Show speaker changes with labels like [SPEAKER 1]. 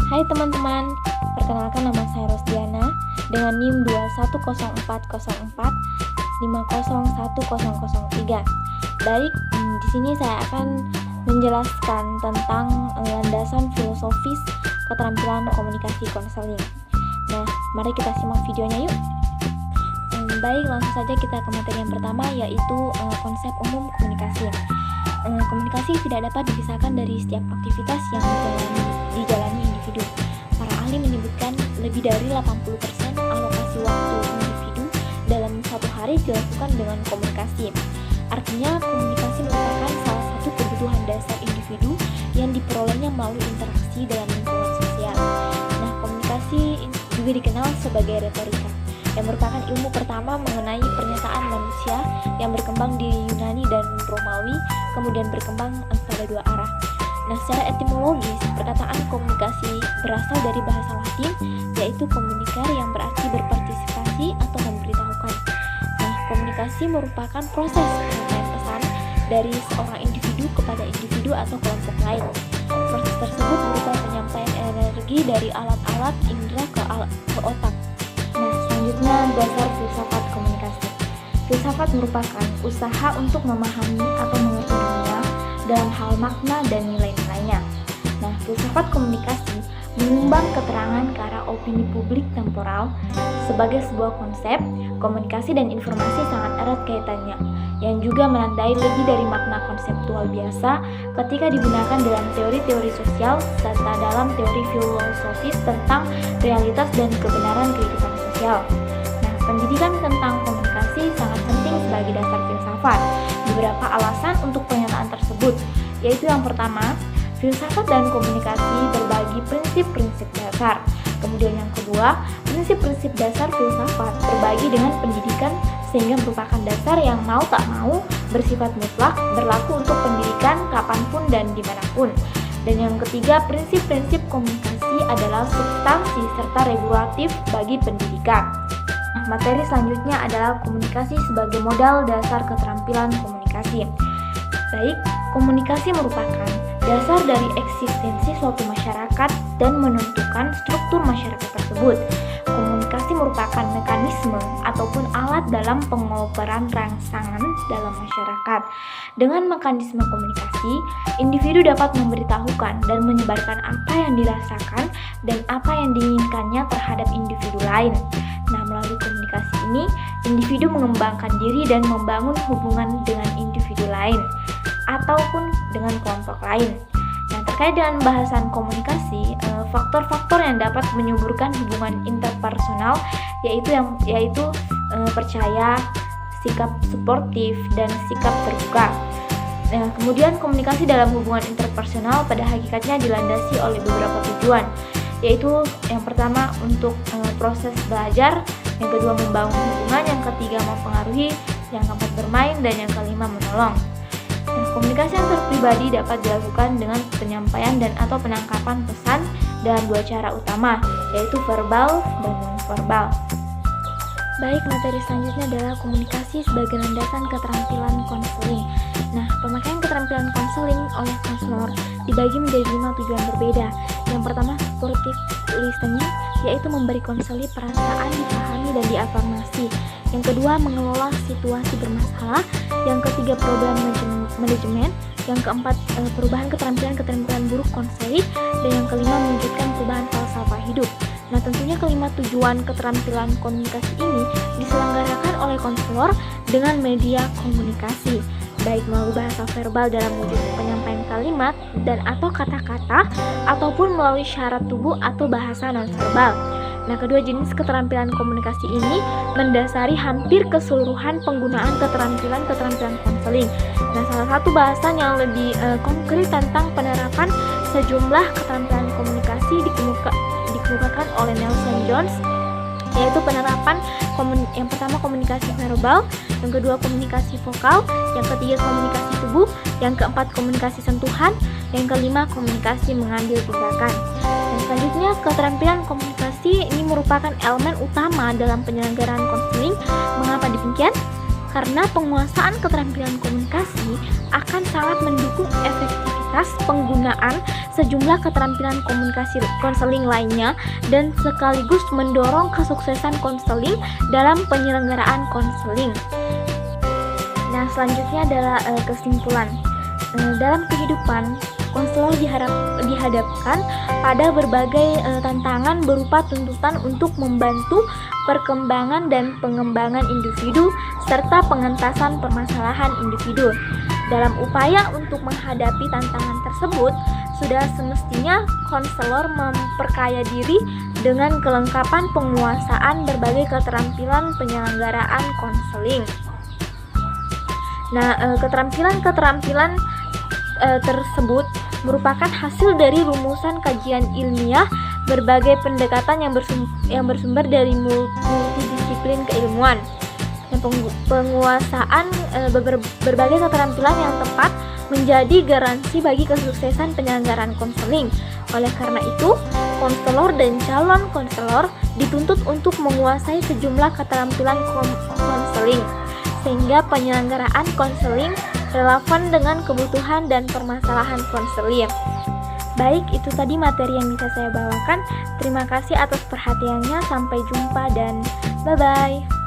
[SPEAKER 1] Hai teman-teman, perkenalkan nama saya Rosdiana dengan NIM 2140404501003. Baik, di sini saya akan menjelaskan tentang landasan filosofis keterampilan komunikasi konseling. Nah, mari kita simak videonya yuk. Baik, langsung saja kita ke materi yang pertama, yaitu konsep umum komunikasi. Komunikasi tidak dapat dipisahkan dari setiap aktivitas yang dijalani individu. Para ahli menyebutkan lebih dari 80% alokasi waktu individu dalam satu hari dilakukan dengan komunikasi. Artinya, komunikasi merupakan salah satu kebutuhan dasar individu yang diperolehnya melalui interaksi dalam lingkungan sosial. Nah, komunikasi juga dikenal sebagai retorika, yang merupakan ilmu pertama mengenai pernyataan manusia yang berkembang di Yunani dan Romawi, kemudian berkembang pada dua arah. Nah, secara etimologis, perkataan komunikasi berasal dari bahasa Latin, yaitu communicare, yang berarti berpartisipasi atau memberitahukan. Nah, komunikasi merupakan proses penyampaian pesan dari seorang individu kepada individu atau kelompok lain. Proses tersebut berupa penyampaian energi dari alat-alat indera ke otak. Nah, selanjutnya dasar filsafat komunikasi. Filsafat merupakan usaha untuk memahami atau mengerti dunia dalam hal makna dan nilai-nilainya. Nah, filsafat komunikasi menyumbang keterangan ke arah opini publik temporal. Sebagai sebuah konsep, komunikasi dan informasi sangat erat kaitannya, yang juga menandai lebih dari makna konseptual biasa ketika digunakan dalam teori-teori sosial serta dalam teori filosofis tentang realitas dan kebenaran kehidupan sosial. Nah, pendidikan tentang komunikasi sangat penting sebagai dasar filsafat. Beberapa alasan untuk pernyataan tersebut, yaitu yang pertama, filsafat dan komunikasi berbagi prinsip-prinsip dasar. Kemudian yang kedua, prinsip-prinsip dasar filsafat berbagi dengan pendidikan sehingga merupakan dasar yang mau tak mau bersifat mutlak, berlaku untuk pendidikan kapanpun dan dimanapun. Dan yang ketiga, prinsip-prinsip komunikasi adalah substansi serta regulatif bagi pendidikan. Nah, materi selanjutnya adalah komunikasi sebagai modal dasar keterampilan komunikasi. Baik, komunikasi merupakan dasar dari eksistensi suatu masyarakat dan menentukan struktur masyarakat tersebut. Komunikasi merupakan mekanisme ataupun alat dalam pengoperan rangsangan dalam masyarakat. Dengan mekanisme komunikasi, individu dapat memberitahukan dan menyebarkan apa yang dirasakan dan apa yang diinginkannya terhadap individu lain. Nah, melalui komunikasi ini, individu mengembangkan diri dan membangun hubungan dengan individu lain ataupun dengan kelompok lain. Nah, terkait dengan bahasan komunikasi, faktor-faktor yang dapat menyuburkan hubungan interpersonal yaitu percaya, sikap suportif, dan sikap terbuka. Nah, kemudian komunikasi dalam hubungan interpersonal pada hakikatnya dilandasi oleh beberapa tujuan, yaitu yang pertama untuk proses belajar, yang kedua membangun hubungan, yang ketiga mempengaruhi, yang keempat bermain, dan yang kelima menolong. Nah, komunikasi antar pribadi dapat dilakukan dengan penyampaian dan atau penangkapan pesan dalam dua cara utama, yaitu verbal dan non-verbal. Baik, materi selanjutnya adalah komunikasi sebagai landasan keterampilan konseling. Nah, pemakaian keterampilan konseling oleh konselor dibagi menjadi 5 tujuan berbeda. Yang pertama, supportive listening, yaitu memberi konseli perasaan dipahami dan diafirmasi. Yang kedua, mengelola situasi bermasalah. Yang ketiga, program manajemen. Yang keempat, perubahan keterampilan buruk konseli. Dan yang kelima, mewujudkan perubahan falsafah hidup. Nah, tentunya kelima tujuan keterampilan komunikasi ini diselenggarakan oleh konselor dengan media komunikasi, baik melalui bahasa verbal dalam wujud penyampaian kalimat dan atau kata-kata, ataupun melalui syarat tubuh atau bahasa nonverbal. Nah, kedua jenis keterampilan komunikasi ini mendasari hampir keseluruhan penggunaan keterampilan konseling. Nah, salah satu bahasan yang lebih konkret tentang penerapan sejumlah keterampilan komunikasi dikemukakan oleh Nelson Jones, yaitu penerapan yang pertama komunikasi verbal, yang kedua komunikasi vokal, yang ketiga komunikasi tubuh, yang keempat komunikasi sentuhan, yang kelima komunikasi mengambil tindakan. Dan selanjutnya, keterampilan komunikasi ini merupakan elemen utama dalam penyelenggaraan konseling. Mengapa demikian? karena penguasaan keterampilan komunikasi akan sangat mendukung efektivitas penggunaan sejumlah keterampilan komunikasi konseling lainnya dan sekaligus mendorong kesuksesan konseling dalam penyelenggaraan konseling. Nah, selanjutnya adalah kesimpulan. Dalam kehidupan, konselor dihadapkan pada berbagai tantangan berupa tuntutan untuk membantu perkembangan dan pengembangan individu serta pengentasan permasalahan individu. Dalam upaya untuk menghadapi tantangan tersebut, sudah semestinya konselor memperkaya diri dengan kelengkapan penguasaan berbagai keterampilan penyelenggaraan konseling. Nah, keterampilan-keterampilan tersebut merupakan hasil dari rumusan kajian ilmiah berbagai pendekatan yang bersumber dari multidisiplin keilmuan. Penguasaan berbagai keterampilan yang tepat menjadi garansi bagi kesuksesan penyelenggaraan konseling. Oleh karena itu, konselor dan calon konselor dituntut untuk menguasai sejumlah keterampilan konseling, sehingga penyelenggaraan konseling relevan dengan kebutuhan dan permasalahan konseling. Baik, itu tadi materi yang bisa saya bawakan. Terima kasih atas perhatiannya. Sampai jumpa dan bye-bye.